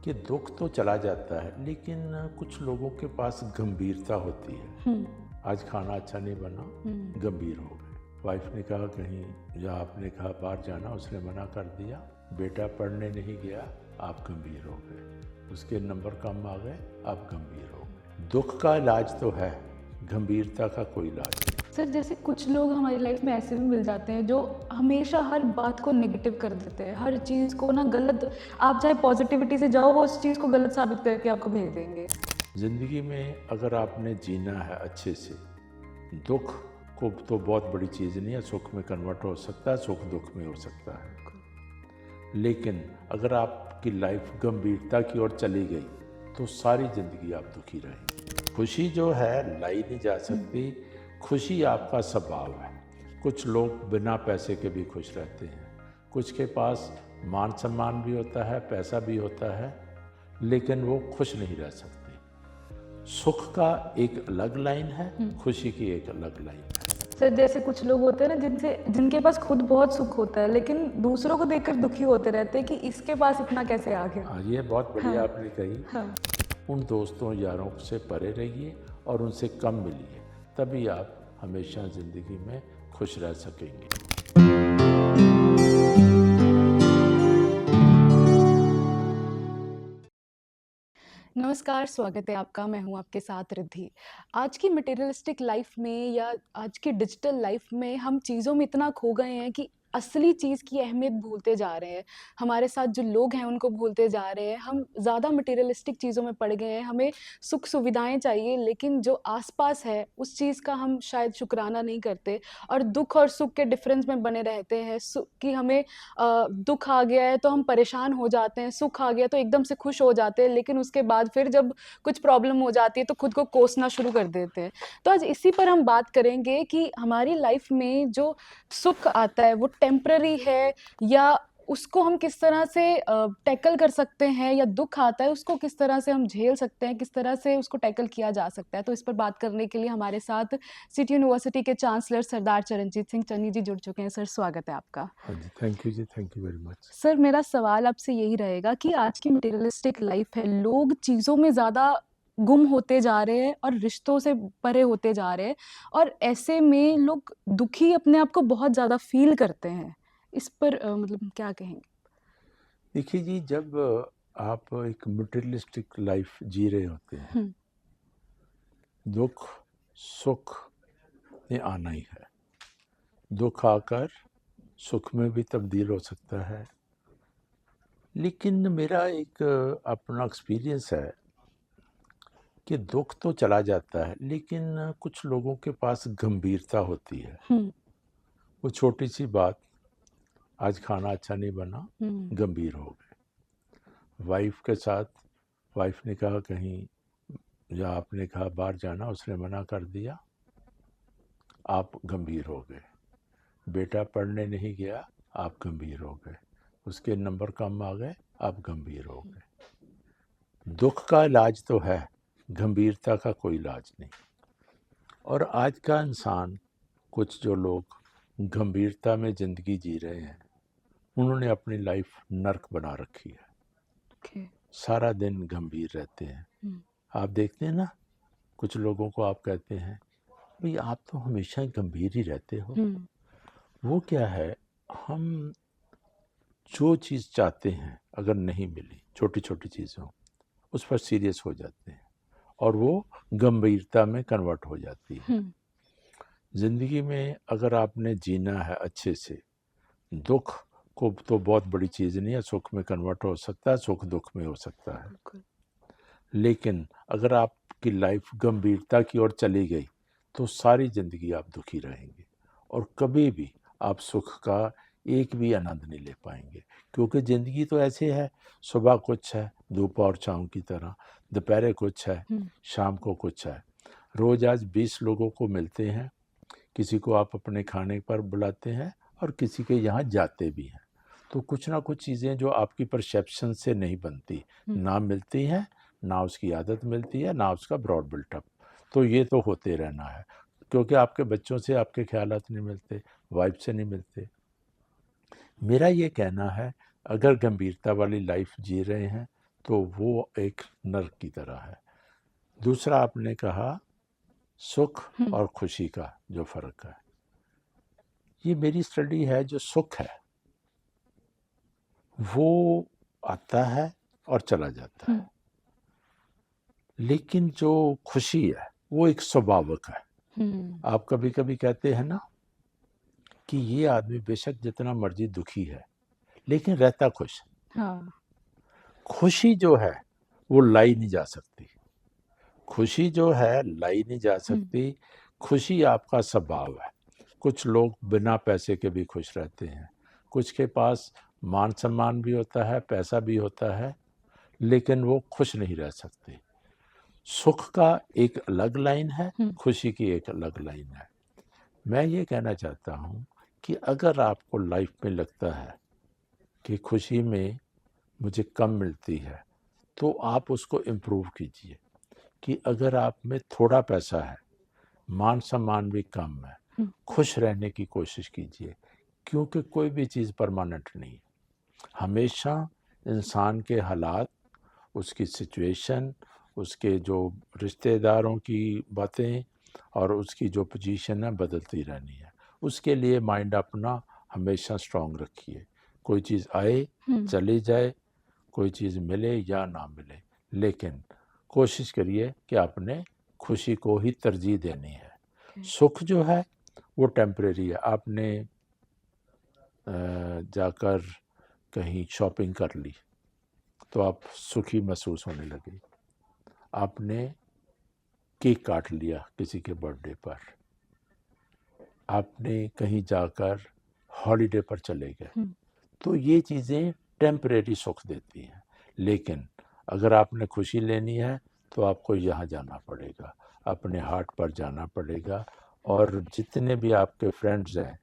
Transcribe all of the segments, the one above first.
कि दुख तो चला जाता है लेकिन कुछ लोगों के पास गंभीरता होती है। आज खाना अच्छा नहीं बना, गंभीर हो गए। वाइफ ने कहा कहीं, या आपने कहा बाहर जाना, उसने मना कर दिया। बेटा पढ़ने नहीं गया, आप गंभीर हो गए। उसके नंबर कम आ गए, आप गंभीर हो गए। दुख का इलाज तो है, गंभीरता का कोई इलाज नहीं। सर, जैसे कुछ लोग हमारी लाइफ में ऐसे भी मिल जाते हैं जो हमेशा हर बात को नेगेटिव कर देते हैं, हर चीज़ को ना गलत। आप चाहे पॉजिटिविटी से जाओ, वो उस चीज़ को गलत साबित करके आपको भेज देंगे। ज़िंदगी में अगर आपने जीना है अच्छे से, दुख को तो बहुत बड़ी चीज़ नहीं है, सुख में कन्वर्ट हो सकता है, सुख दुख में हो सकता है। लेकिन अगर आपकी लाइफ गंभीरता की ओर चली गई तो सारी ज़िंदगी आप दुखी रहेंगे। खुशी जो है लाई नहीं जा सकती, खुशी आपका स्वभाव है। कुछ लोग बिना पैसे के भी खुश रहते हैं, कुछ के पास मान सम्मान भी होता है, पैसा भी होता है, लेकिन वो खुश नहीं रह सकते। सुख का एक अलग लाइन है, खुशी की एक अलग लाइन है। सर, जैसे कुछ लोग होते हैं ना जिनके पास खुद बहुत सुख होता है, लेकिन दूसरों को देखकर दुखी होते रहते हैं कि इसके पास इतना कैसे आ गया। हाँ, ये बहुत बढ़िया आपने कही। हाँ। उन दोस्तों यारों से परे रहिए और उनसे कम मिलिए, तभी आप हमेशा ज़िंदगी में खुश रह सकेंगे। नमस्कार, स्वागत है आपका। मैं हूँ आपके साथ रिद्धि। आज की मटेरियलिस्टिक लाइफ में या आज की डिजिटल लाइफ में हम चीज़ों में इतना खो गए हैं कि असली चीज़ की अहमियत भूलते जा रहे हैं। हमारे साथ जो लोग हैं उनको भूलते जा रहे हैं। हम ज़्यादा मटेरियलिस्टिक चीज़ों में पड़ गए हैं। हमें सुख सुविधाएँ चाहिए, लेकिन जो आस-पास है उस चीज़ का हम शायद शुकराना नहीं करते और दुःख और सुख के डिफ़रेंस में बने रहते हैं। कि हमें दुःख आ गया है तो हम परेशान हो जाते हैं, सुख आ गया तो एकदम से खुश हो जाते हैं, लेकिन उसके बाद फिर जब कुछ प्रॉब्लम हो जाती है तो खुद को कोसना शुरू कर देते हैं। तो आज इसी पर हम बात करेंगे कि हमारी लाइफ में जो सुख आता है वो टेम्पररी है या उसको हम किस तरह से टैकल कर सकते हैं, या दुःख आता है उसको किस तरह से हम झेल सकते हैं, किस तरह से उसको टैकल किया जा सकता है। तो इस पर बात करने के लिए हमारे साथ सिटी यूनिवर्सिटी के चांसलर सरदार चरणजीत सिंह चन्नी जी जुड़ चुके हैं। सर, स्वागत है आपका। हाँ जी, थैंक यू जी, thank you very much. Sir, मेरा सवाल आपसे यही रहेगा कि आज की मटेरियलिस्टिक लाइफ है, लोग चीज़ों में ज़्यादा गुम होते जा रहे हैं और रिश्तों से परे होते जा रहे हैं, और ऐसे में लोग दुखी अपने आप को बहुत ज़्यादा फ़ील करते हैं। इस पर मतलब क्या कहेंगे? देखिए जी, जब आप एक मटेरियलिस्टिक लाइफ जी रहे होते हैं, हुँ। दुख सुख ने आना ही है। दुख आकर सुख में भी तब्दील हो सकता है। लेकिन मेरा एक अपना एक्सपीरियंस है कि दुख तो चला जाता है लेकिन कुछ लोगों के पास गंभीरता होती है। हुँ। वो छोटी सी बात, आज खाना अच्छा नहीं बना, हुँ। गंभीर हो गए। वाइफ के साथ, वाइफ ने कहा कहीं, या आपने कहा बाहर जाना, उसने मना कर दिया, आप गंभीर हो गए। बेटा पढ़ने नहीं गया, आप गंभीर हो गए। उसके नंबर कम आ गए, आप गंभीर हो गए। दुख का इलाज तो है, गंभीरता का कोई इलाज नहीं। और आज का इंसान, कुछ जो लोग गंभीरता में ज़िंदगी जी रहे हैं, उन्होंने अपनी लाइफ नर्क बना रखी है। ओके। सारा दिन गंभीर रहते हैं। हुँ। आप देखते हैं ना, कुछ लोगों को आप कहते हैं, भाई आप तो हमेशा गंभीर ही रहते हो। हुँ। वो क्या है, हम जो चीज़ चाहते हैं अगर नहीं मिली, छोटी छोटी चीज़ों, उस पर सीरियस हो जाते हैं और वो गंभीरता में कन्वर्ट हो जाती है। हुँ। ज़िंदगी में अगर आपने जीना है अच्छे से, दुख को तो बहुत बड़ी चीज़ नहीं है, सुख में कन्वर्ट हो सकता है, सुख दुख में हो सकता है। बिल्कुल। लेकिन अगर आपकी लाइफ गंभीरता की ओर चली गई तो सारी ज़िंदगी आप दुखी रहेंगे और कभी भी आप सुख का एक भी आनंद नहीं ले पाएंगे। क्योंकि ज़िंदगी तो ऐसे है, सुबह कुछ है, दोपहर शाम की तरह, दोपहर कुछ है, हुँ। शाम को कुछ है। रोज़ आज 20 लोगों को मिलते हैं, किसी को आप अपने खाने पर बुलाते हैं और किसी के यहाँ जाते भी हैं। तो कुछ ना कुछ चीज़ें जो आपकी परसेप्शन से नहीं बनती, ना मिलती हैं, ना उसकी आदत मिलती है, ना उसका ब्रॉड बिल्टअप। तो ये तो होते रहना है, क्योंकि आपके बच्चों से आपके ख्यालात नहीं मिलते, वाइफ से नहीं मिलते। मेरा ये कहना है, अगर गंभीरता वाली लाइफ जी रहे हैं तो वो एक नर्क की तरह है। दूसरा आपने कहा सुख और खुशी का जो फ़र्क है, ये मेरी स्टडी है। जो सुख है वो आता है और चला जाता है, लेकिन जो खुशी है वो एक स्वाभाविक है। आप कभी कभी कहते हैं ना कि ये आदमी बेशक जितना मर्जी दुखी है लेकिन रहता खुश। हाँ। खुशी जो है वो लाई नहीं जा सकती। खुशी जो है लाई नहीं जा सकती। खुशी आपका स्वभाव है। कुछ लोग बिना पैसे के भी खुश रहते हैं, कुछ के पास मान सम्मान भी होता है, पैसा भी होता है, लेकिन वो खुश नहीं रह सकते। सुख का एक अलग लाइन है, खुशी की एक अलग लाइन है। मैं ये कहना चाहता हूँ कि अगर आपको लाइफ में लगता है कि खुशी में मुझे कम मिलती है, तो आप उसको इम्प्रूव कीजिए। कि अगर आप में थोड़ा पैसा है, मान सम्मान भी कम है, खुश रहने की कोशिश कीजिए, क्योंकि कोई भी चीज़ परमानेंट नहीं। हमेशा इंसान के हालात, उसकी सिचुएशन, उसके जो रिश्तेदारों की बातें और उसकी जो पोजीशन है बदलती रहनी है। उसके लिए माइंड अपना हमेशा स्ट्रांग रखिए। कोई चीज़ आए चली जाए, कोई चीज़ मिले या ना मिले, लेकिन कोशिश करिए कि आपने खुशी को ही तरजीह देनी है। सुख जो है वो टेम्परेरी है। आपने जाकर कहीं शॉपिंग कर ली तो आप सुखी महसूस होने लगे। आपने केक काट लिया किसी के बर्थडे पर, आपने कहीं जाकर हॉलिडे पर चले गए, तो ये चीज़ें टेम्परेरी सुख देती हैं। लेकिन अगर आपने खुशी लेनी है तो आपको यहाँ जाना पड़ेगा, अपने हार्ट पर जाना पड़ेगा, और जितने भी आपके फ्रेंड्स हैं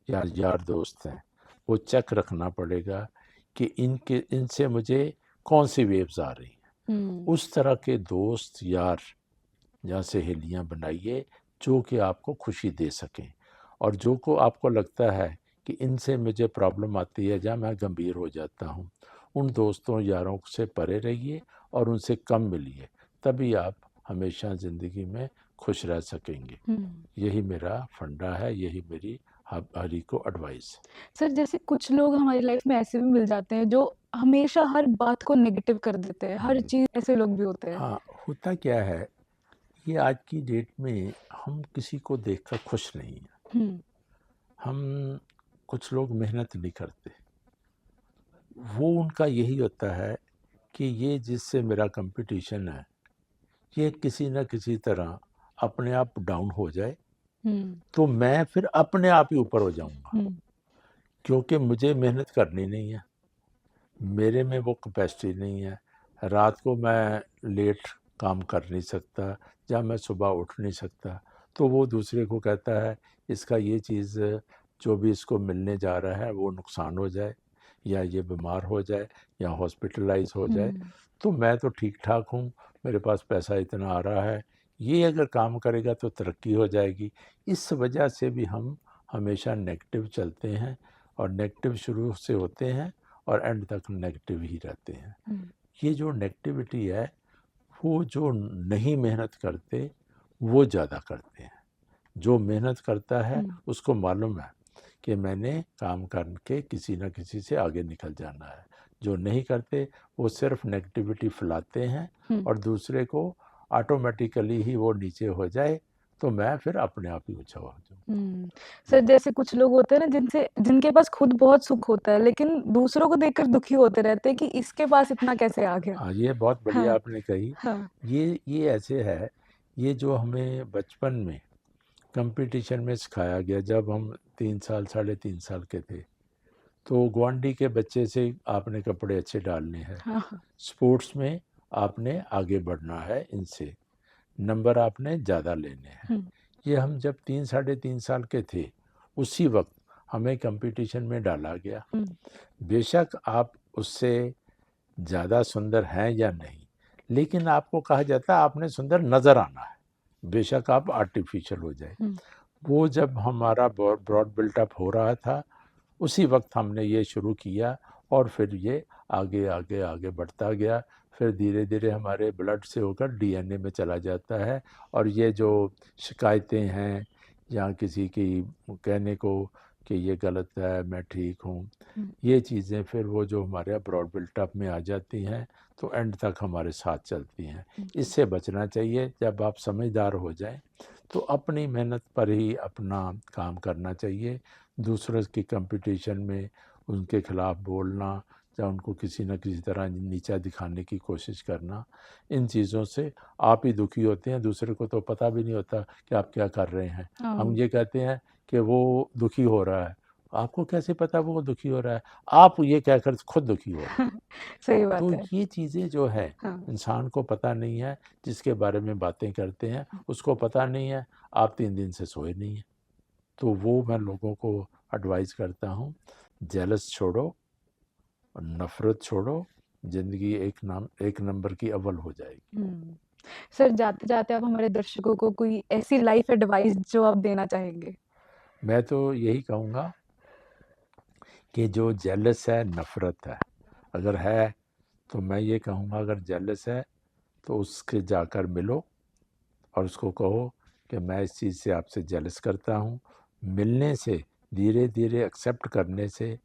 या यार दोस्त हैं वो चेक रखना पड़ेगा कि इनसे मुझे कौन सी वेव्स आ रही हैं। उस तरह के दोस्त यार या सहेलियाँ बनाइए जो कि आपको खुशी दे सकें, और जो को आपको लगता है कि इनसे मुझे प्रॉब्लम आती है या मैं गंभीर हो जाता हूँ, उन दोस्तों यारों से परे रहिए और उनसे कम मिलिए, तभी आप हमेशा ज़िंदगी में खुश रह सकेंगे। यही मेरा फंडा है, यही मेरी हरी को एडवाइस है। सर, जैसे कुछ लोग हमारी लाइफ में ऐसे भी मिल जाते हैं जो हमेशा हर बात को नेगेटिव कर देते हैं, हर चीज़, ऐसे लोग भी होते हैं। हाँ, होता क्या है, ये आज की डेट में हम किसी को देखकर खुश नहीं हैं। हम कुछ लोग मेहनत नहीं करते, वो उनका यही होता है कि ये जिससे मेरा कंपटीशन है ये किसी न किसी तरह अपने आप डाउन हो जाए तो मैं फिर अपने आप ही ऊपर हो जाऊंगा, क्योंकि मुझे मेहनत करनी नहीं है, मेरे में वो कैपेसिटी नहीं है। रात को मैं लेट काम कर नहीं सकता या मैं सुबह उठ नहीं सकता, तो वो दूसरे को कहता है इसका ये चीज़ जो भी इसको मिलने जा रहा है वो नुकसान हो जाए या ये बीमार हो जाए या हॉस्पिटलाइज हो जाए, तो मैं तो ठीक ठाक हूँ, मेरे पास पैसा इतना आ रहा है, ये अगर काम करेगा तो तरक्की हो जाएगी। इस वजह से भी हम हमेशा नेगेटिव चलते हैं और नेगेटिव शुरू से होते हैं और एंड तक नेगेटिव ही रहते हैं। ये जो नेगेटिविटी है वो जो नहीं मेहनत करते वो ज़्यादा करते हैं। जो मेहनत करता है उसको मालूम है कि मैंने काम करके किसी न किसी से आगे निकल जाना है। जो नहीं करते वो सिर्फ नेगेटिविटी फैलाते हैं और दूसरे को ऑटोमेटिकली ही वो नीचे हो जाए तो मैं फिर अपने आप ही ऊंचा हो जाऊँ। सर, जैसे कुछ लोग होते हैं ना जिनके पास खुद बहुत सुख होता है लेकिन दूसरों को देखकर दुखी होते रहते हैं कि इसके पास इतना कैसे आ गया। हाँ, ये बहुत बढ़िया हाँ, आपने कही। हाँ, ये ऐसे है, ये जो हमें बचपन में कंपटीशन में सिखाया गया, जब हम 3 साल 3.5 साल के थे, तो ग्वांडी के बच्चे से आपने कपड़े अच्छे डालने हैं, हाँ, स्पोर्ट्स में आपने आगे बढ़ना है, इनसे नंबर आपने ज़्यादा लेने हैं। ये हम जब 3 साढ़े 3 साल के थे उसी वक्त हमें कंपटीशन में डाला गया। बेशक आप उससे ज़्यादा सुंदर हैं या नहीं, लेकिन आपको कहा जाता है आपने सुंदर नज़र आना है, बेशक आप आर्टिफिशियल हो जाए। वो जब हमारा ब्रॉड बिल्टअप हो रहा था उसी वक्त हमने ये शुरू किया और फिर ये आगे आगे आगे बढ़ता गया। फिर धीरे धीरे हमारे ब्लड से होकर डीएनए में चला जाता है। और ये जो शिकायतें हैं या किसी की कहने को कि ये गलत है, मैं ठीक हूँ, ये चीज़ें फिर वो जो हमारे ब्रॉड बिल्टअप में आ जाती हैं तो एंड तक हमारे साथ चलती हैं। इससे बचना चाहिए। जब आप समझदार हो जाएं तो अपनी मेहनत पर ही अपना काम करना चाहिए। दूसरों की कंपटीशन में उनके खिलाफ बोलना या उनको किसी न किसी तरह नीचा दिखाने की कोशिश करना, इन चीज़ों से आप ही दुखी होते हैं, दूसरे को तो पता भी नहीं होता कि आप क्या कर रहे हैं। हम ये कहते हैं कि वो दुखी हो रहा है, आपको कैसे पता वो दुखी हो रहा है? आप ये कहकर खुद दुखी हो रहे हैं। सही तो बात है। ये चीज़ें जो है हाँ। इंसान को पता नहीं है। जिसके बारे में बातें करते हैं उसको पता नहीं है आप 3 दिन से सोए नहीं हैं। तो वो मैं लोगों को एडवाइस करता हूँ, जेलस छोड़ो और नफ़रत छोड़ो, ज़िंदगी एक नंबर की अव्वल हो जाएगी। सर, जाते-जाते आप हमारे दर्शकों को कोई ऐसी लाइफ एडवाइस जो आप देना चाहेंगे? मैं तो यही कहूँगा कि जो जेलस है, नफ़रत है, अगर है तो मैं ये कहूँगा अगर जेलस है तो उसके जाकर मिलो और उसको कहो कि मैं इस चीज़ से आपसे जेलस करता हूँ। मिलने से, धीरे-धीरे एक्सेप्ट करने से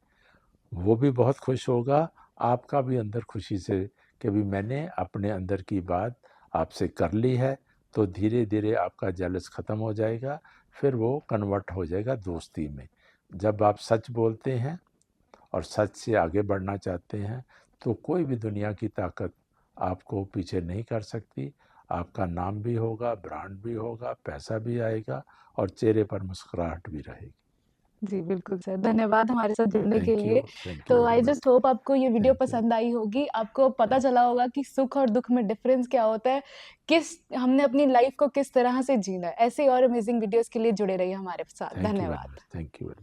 वो भी बहुत खुश होगा, आपका भी अंदर खुशी से कि भी मैंने अपने अंदर की बात आपसे कर ली है, तो धीरे-धीरे आपका जेलस ख़त्म हो जाएगा, फिर वो कन्वर्ट हो जाएगा दोस्ती में। जब आप सच बोलते हैं और सच से आगे बढ़ना चाहते हैं, तो कोई भी दुनिया की ताकत आपको पीछे नहीं कर सकती। आपका नाम भी होगा, ब्रांड भी होगा, पैसा भी आएगा और चेहरे पर मुस्कुराहट भी रहेगी। जी, बिल्कुल सर। धन्यवाद हमारे साथ जुड़ने के लिए। थैंक यू तो very I much. Just hope आपको ये वीडियो थैंक यू। पसंद आई होगी। आपको पता चला होगा कि सुख और दुःख में डिफ़रेंस क्या होता है, हमने अपनी लाइफ़ को किस तरह से जीना है। ऐसे ही और अमेज़िंग वीडियोज़ के लिए जुड़े रहिए हमारे साथ। थैंक यू वेरी धन्यवाद। मच। Thank you very